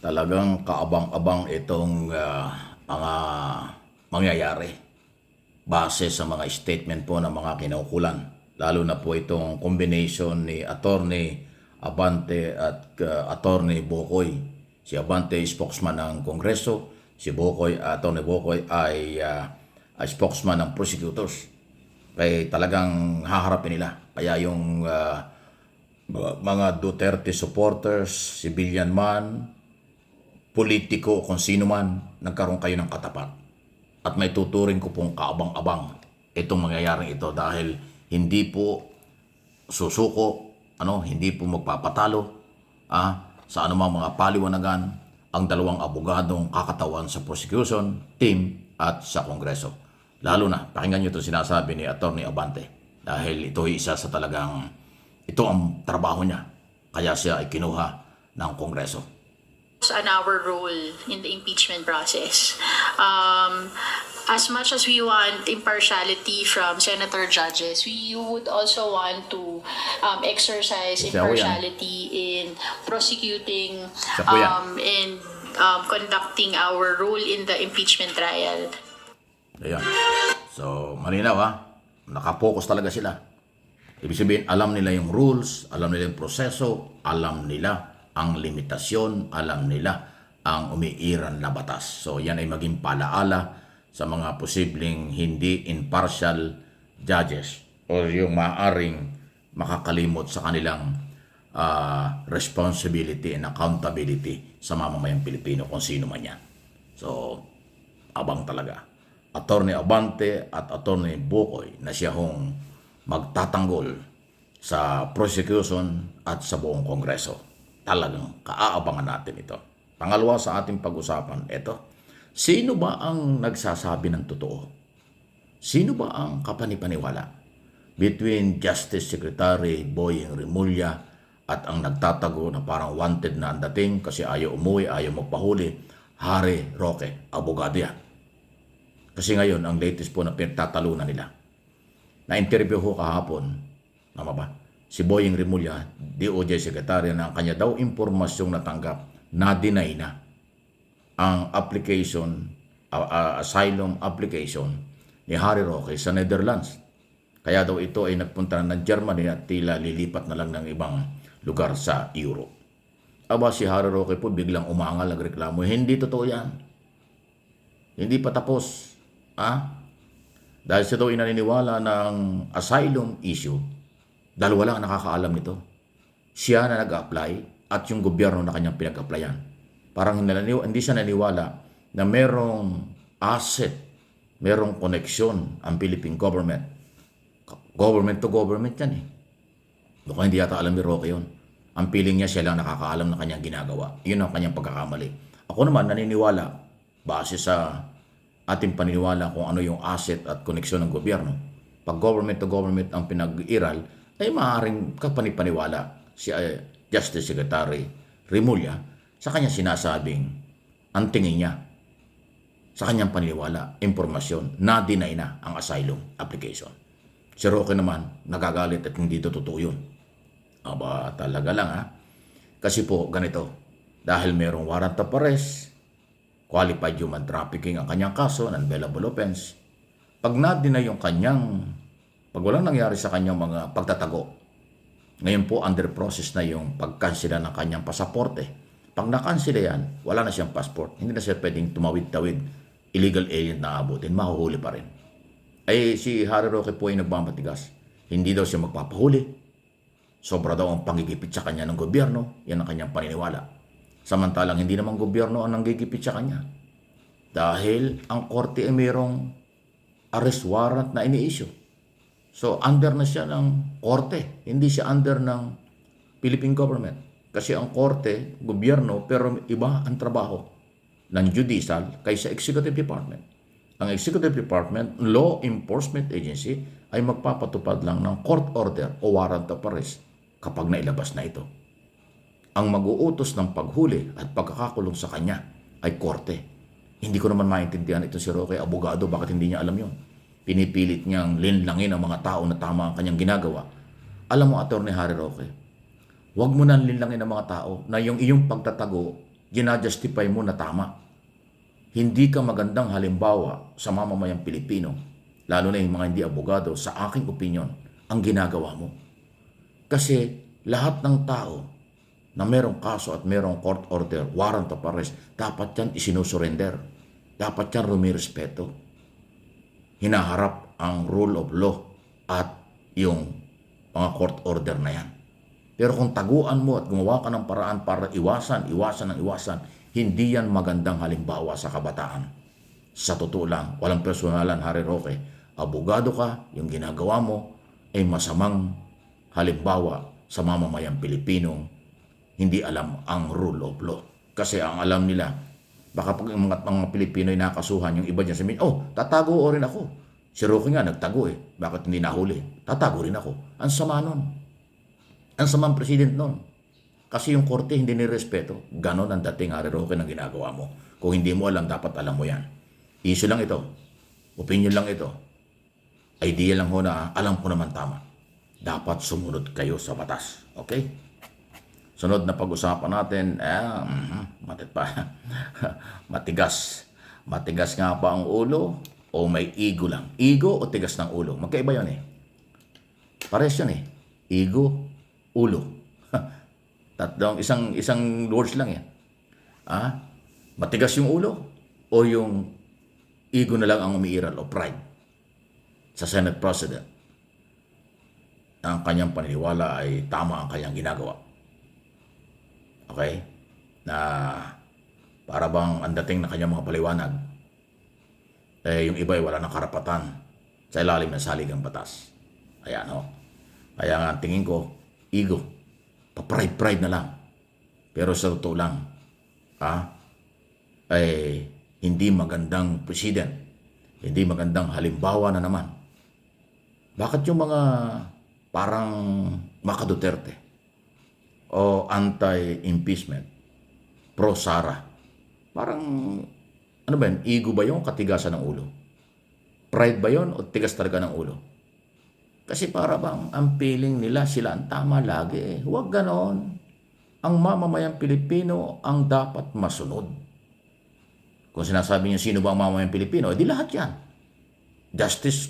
Talagang kaabang-abang itong mga mangyayari base sa mga statement po ng mga kinaukulan. Lalo na po itong combination ni Attorney Abante at Attorney Bokoy. Si Abante ay spokesman ng Kongreso, si Bokoy, Attorney Bokoy ay spokesman ng prosecutors. Kaya talagang haharapin nila. Kaya yung mga Duterte supporters, civilian man, politiko, kung sino man, nagkaroon kayo ng katapat. At may tuturing ko pong kaabang-abang itong mangyayaring ito dahil hindi po susuko, hindi po magpapatalo sa anumang mga paliwanagan ang dalawang abogadong kakatawan sa prosecution team at sa Kongreso. Lalo na, pakinggan nyo itong sinasabi ni Attorney Abante dahil ito ay isa sa talagang, ito ang trabaho niya. Kaya siya ay kinuha ng Kongreso. On our role in the impeachment process. As much as we want impartiality from senator judges, we would also want to exercise impartiality in prosecuting and conducting our role in the impeachment trial. Ayan. So, malinaw Nakapokus talaga sila. Ibig sabihin, alam nila yung rules, alam nila yung proseso, alam nila ang limitasyon, alam nila ang umiiral na batas. So yan ay maging palaala sa mga posibleng hindi impartial judges o yung maaring makakalimot sa kanilang responsibility and accountability sa mamamayang Pilipino kung sino man yan. So, abang talaga. Attorney Abante at Attorney Bokoy na siya hong magtatanggol sa prosecution at sa buong Kongreso. Talagang kaaabangan natin ito. Pangalawa sa ating pag-usapan, ito. Sino ba ang nagsasabi ng totoo? Sino ba ang kapanipaniwala between Justice Secretary Boying Remulla at ang nagtatago na parang wanted na ang dating kasi ayaw umuwi, ayaw magpahuli, Harry Roque, abogado yan. Kasi ngayon, ang latest po na pinagtatalunan nila. Na-interview ko kahapon, tama ba? Si Boying Remulla, DOJ Secretary, na ang kanya daw impormasyong natanggap, na-deny na ang application, asylum application ni Harry Roque sa Netherlands. Kaya daw ito ay nagpunta na ng Germany at tila lilipat na lang ng ibang lugar sa Europe. Aba, si Harry Roque po biglang umangal, nagreklamo. Hindi totoo yan. Hindi pa tapos. Dahil siya daw inaniniwala ng asylum issue. Dahil wala ang nakakaalam nito. Siya na nag-apply at yung gobyerno na kanyang pinag-applyan. Parang hindi siya naniwala na merong asset, merong koneksyon ang Philippine government. Government to government yan eh. Baka hindi yata alam ni Roque yun. Ang feeling niya siya lang nakakaalam ng kanyang ginagawa. Yun ang kanyang pagkakamali. Ako naman naniniwala, base sa ating paniniwala kung ano yung asset at koneksyon ng gobyerno. Pag government to government ang pinag-iral, ay maaaring kapanipaniwala si Justice Secretary Remulla sa kanya sinasabing ang tingin niya sa kanyang paniniwala, impormasyon, na-deny na ang asylum application. Si Roque naman, nagagalit at hindi totoo yun. Aba, talaga lang Kasi po, ganito, dahil merong warrant of arrest, qualified human trafficking ang kanyang kaso, non-bailable offense, pag na-deny yung kanyang pag walang nangyari sa kanyang mga pagtatago, ngayon po under process na yung pagkansila ng kanyang pasaporte. Pag nakansila yan, wala na siyang passport. Hindi na siya pwedeng tumawid-tawid, illegal alien na abutin, mahuhuli pa rin. Ay si Harry Roque po ay nagmamatigas. Hindi daw siya magpapahuli. Sobra daw ang pangigipit sa kanya ng gobyerno. Yan ang kanyang paniniwala. Samantalang hindi naman gobyerno ang nanggigipit sa kanya. Dahil ang korte ay mayroong arrest warrant na ini-issue. So, under na siya ng korte. Hindi siya under ng Philippine government. Kasi ang korte, gobyerno, pero iba ang trabaho ng judicial kaysa executive department. Ang executive department, law enforcement agency, ay magpapatupad lang ng court order o warrant of arrest kapag nailabas na ito. Ang mag-uutos ng paghuli at pagkakakulong sa kanya ay korte. Hindi ko naman maintindihan ito si Roque, abogado, bakit hindi niya alam yun? Pinipilit niyang linlangin ang mga tao na tama ang kanyang ginagawa. Alam mo, Attorney Harry Roque, huwag mo nang linlangin ang mga tao na yung iyong pagtatago ginajustify mo na tama. Hindi ka magandang halimbawa sa mamamayang Pilipino, lalo na yung mga hindi abogado, sa aking opinion, ang ginagawa mo. Kasi lahat ng tao na merong kaso at merong court order, warrant of arrest, dapat yan isinusurrender. Dapat yan rumirespeto. Hinaharap ang rule of law at yung mga court order na yan. Pero kung taguan mo at gumawa ka ng paraan para iwasan, hindi yan magandang halimbawa sa kabataan. Sa totoo lang, walang personalan, Harry Roque. Abogado ka, yung ginagawa mo ay masamang halimbawa sa mamamayang Pilipinong hindi alam ang rule of law. Kasi ang alam nila, baka pag mga Pilipino ay nakasuhan, yung iba dyan sabihin, tatago o rin ako. Si Roque nga nagtago bakit hindi nahuli? Tatago rin ako. Ang sama nun. Ang samang president nun. Kasi yung korte hindi nirespeto. Ganon ang dating, Harry Roque, ng ginagawa mo. Kung hindi mo alam, dapat alam mo yan. Issue lang ito. Opinion lang ito. Idea lang ho na alam ko naman tama. Dapat sumunod kayo sa batas. Okay? Sunod na pag-usapan natin, matigas. Matigas nga ba ang ulo o may ego lang? Ego o tigas ng ulo? Magkaiba yun Pares yun Ego, ulo. Tatlong, isang words lang Matigas yung ulo o yung ego na lang ang umiiral o pride sa Senate President. Ang kanyang paniniwala ay tama ang kanyang ginagawa. Okay? Na para bang ang dating na kanyang mga paliwanag, yung iba ay wala ng karapatan sa ilalim ng saligang batas. Ayan Kaya nga tingin ko, ego, pa-pride na lang. Pero sa totoo lang, ay hindi magandang president, hindi magandang halimbawa na naman. Bakit yung mga parang Maka Duterte o anti-impeachment, pro-Sara, parang, ano ba yun, ego ba yun, katigasan ng ulo? Pride ba yun o tigas talaga ng ulo? Kasi para bang ang feeling nila sila ang tama lagi Huwag ganon. Ang mamamayang Pilipino ang dapat masunod. Kung sinasabi niyo sino ba ang mamamayang Pilipino, di lahat yan. Justice